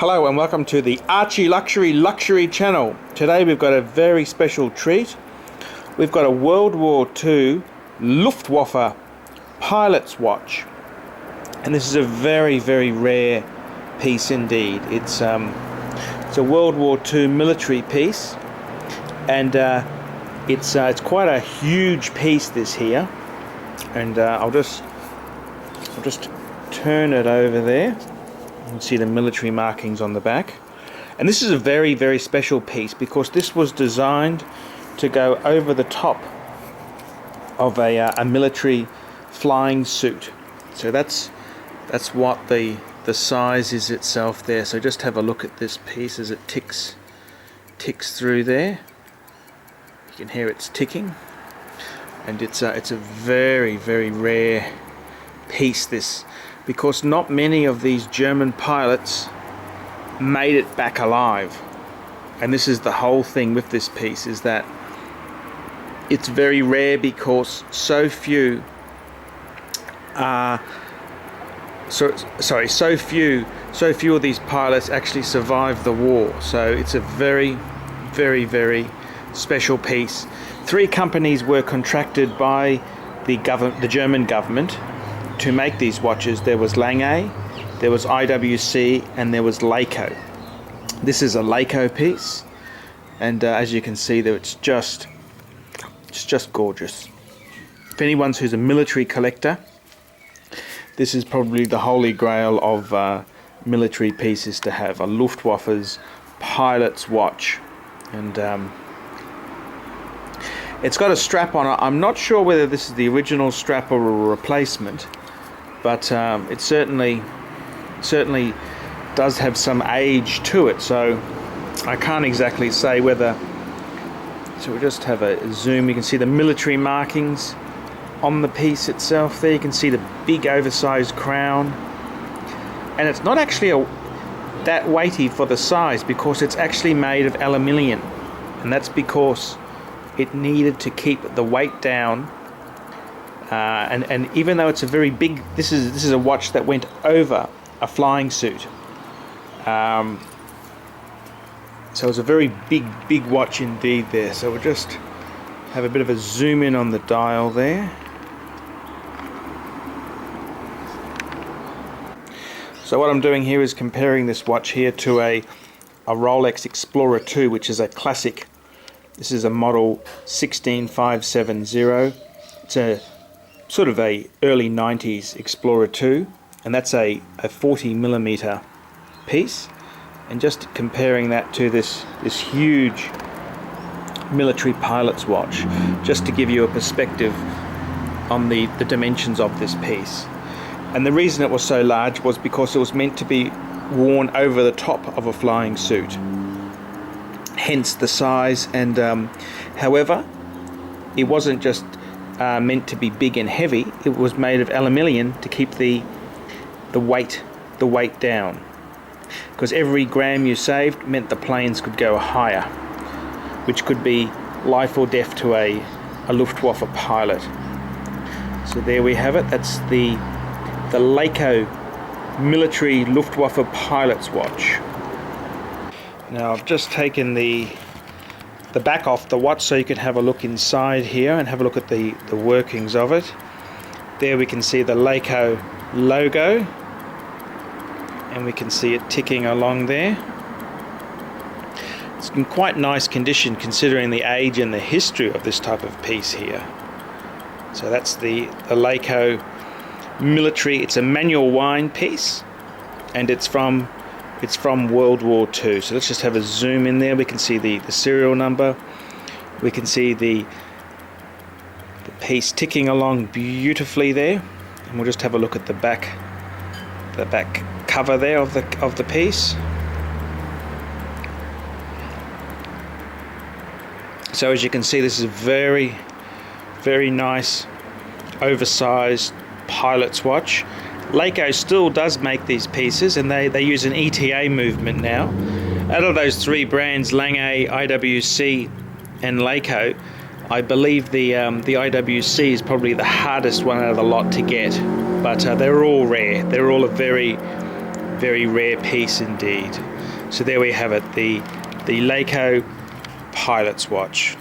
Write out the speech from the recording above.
Hello and welcome to the Archie Luxury channel. Today we've got a very special treat. We've got a World War II Luftwaffe pilot's watch, and this is a very rare piece indeed. It's a World War II military piece, and it's quite a huge piece this here. And I'll just turn it over there. You can see the military markings on the back. And this is a very special piece because this was designed to go over the top of a military flying suit. So that's what the size is itself there. So just have a look at this piece as it ticks through there. You can hear it's ticking, and it's a very rare piece, this, because not many of these German pilots made it back alive. And this is the whole thing with this piece, is that it's very rare because so few of these pilots actually survived the war. So it's a very special piece. 3 companies were contracted by the German government to make these watches. There was Lange, there was WWII, and there was Laco. This is a Laco piece, and as you can see there, it's just gorgeous. If anyone's who's a military collector, this is probably the holy grail of military pieces to have, a Luftwaffe's pilot's watch. And it's got a strap on it. I'm not sure whether this is the original strap or a replacement, but it certainly does have some age to it, so I can't exactly say whether. So we'll just have a zoom. You can see the military markings on the piece itself there. You can see the big oversized crown, and it's not actually that weighty for the size because it's actually made of aluminium, and that's because it needed to keep the weight down. And even though it's a very big, this is a watch that went over a flying suit. So it's a very big watch indeed there. So we'll just have a bit of a zoom in on the dial there. So what I'm doing here is comparing this watch here to a Rolex Explorer 2, which is a classic. This is a model 16570. It's a sort of a early 90s Explorer 2, and that's a 40mm piece. And just comparing that to this huge military pilot's watch, just to give you a perspective on the dimensions of this piece. And the reason it was so large was because it was meant to be worn over the top of a flying suit, hence the size. And however, it wasn't just meant to be big and heavy. It was made of aluminium to keep the weight down, because every gram you saved meant the planes could go higher, which could be life or death to a Luftwaffe pilot. So there we have it. That's the Laco military Luftwaffe pilot's watch. Now I've just taken the back off the watch so you can have a look inside here and have a look at the workings of it. There we can see the Laco logo, and we can see it ticking along there. It's in quite nice condition considering the age and the history of this type of piece here. So that's the Laco military. It's a manual wind piece, and it's from World War II. So let's just have a zoom in there. We can see the serial number. We can see the piece ticking along beautifully there. And we'll just have a look at the back cover there of the piece. So as you can see, this is a very nice oversized pilot's watch. Laco still does make these pieces, and they use an ETA movement now. Out of those 3 brands, Lange, WWII, and Laco, I believe the WWII is probably the hardest one out of the lot to get, but they're all rare. They're all a very rare piece indeed. So there we have it, the Laco pilot's watch.